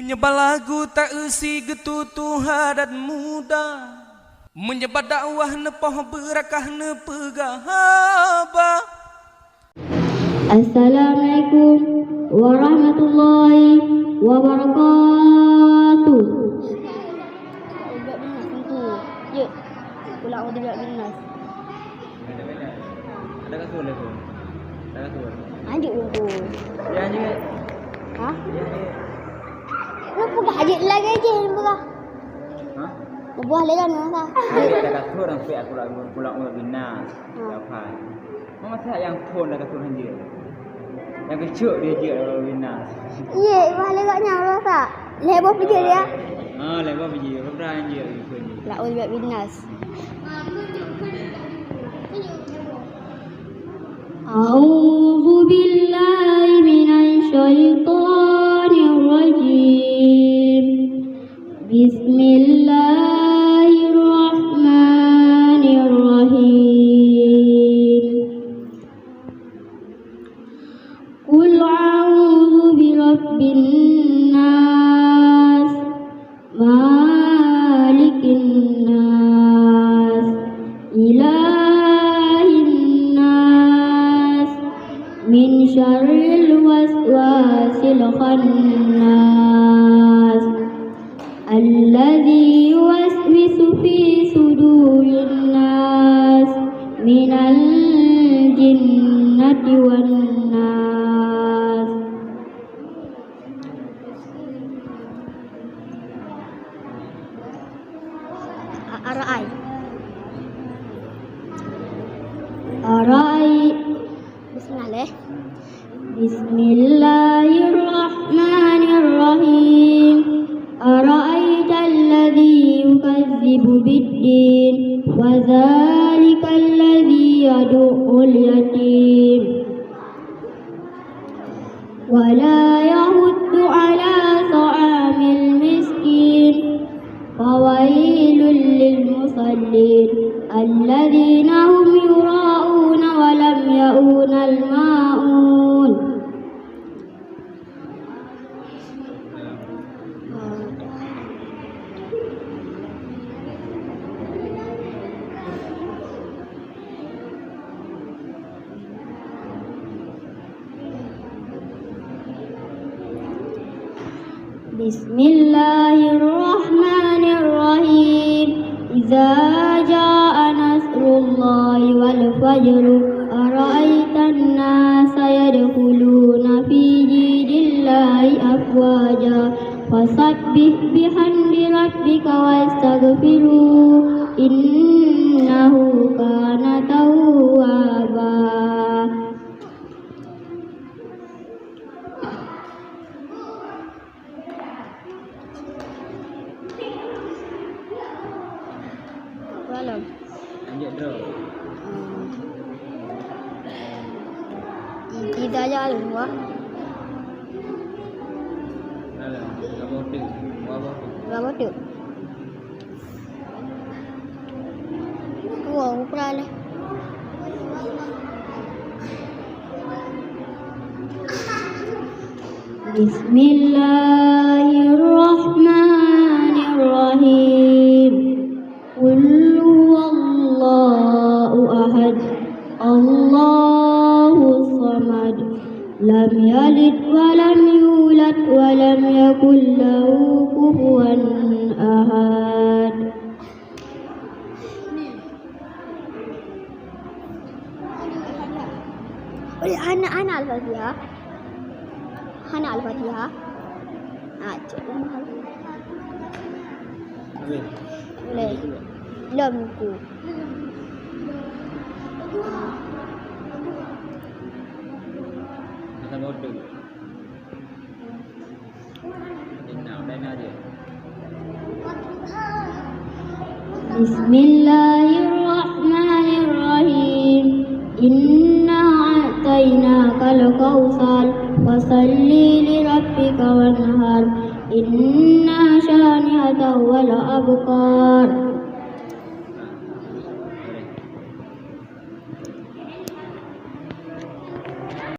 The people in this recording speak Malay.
Menyebar lagu tak isi getutu hadat muda, menyebar dakwah nepoh berakah nepegahaba. Assalamualaikum warahmatullahi wabarakatuh. Ya, pulang udah binas. Ada kasur lagi. Ada kasur. Adik aku. Ya ni. Hah? Ya ni. Kenapa gak adik lagi aja buka? Hah? Buah lagi masa. Ada kasur sampai aku lagi pulang udah binas. Dapat. Mama saya yang pun ada kasur dia. Yang kecil dia je kalau binas. Iya, buah lagi masa. Lebar pergi dia. Lepas pergi. Berapa je ikut ni. Lah udah binas. A'udzu billahi minasy syaithanir rajim. Bismillahirrahmanirrahim. Qul a'udzu birabbin nas, malikin nas, ilahin nas, min syarril waswasil khannas, alladzi yuwaswisu fi sudurin nas, minal jinnati wan nas. Arai. Bismillah. Bismillahirrahmanirrahim. Ara'aital ladzi yukadzibu bid-din wa dzalikal ladzi yad'ul yatim wa la yahuddu 'ala ta'amil miskin. Fawailul lil musallin alladzina hum yura'una wa lam ya'unal ma'un. Bismillahirrahmanirrahim. Idza jaa nasrullahi wal fajr, ara'aitan nasa yadkhuluna fi dinillahi afwaja, fasabbih bihamdi rabbika wastaghfirhu, innahu kana tawwaba. Lanjut draw. Kita aja lupa. Alah, apa tu? Berapa tu? Wow, berapa lah? Bismillahirrahmanirrahim. Qul huwallahu ahad, Allahus samad, lam yalid wa lam yulad wa lam yakul lahu kufuwan ahad. Ana al-Fatihah. Ana al-Fatihah. Boleh. Lamku. Kita bodoh. Dah dia. Bismillahirrahmanirrahim. Inna a'tainakal kautsar fasalli li rabbika wanhar. Inna syani'aka wal abqar.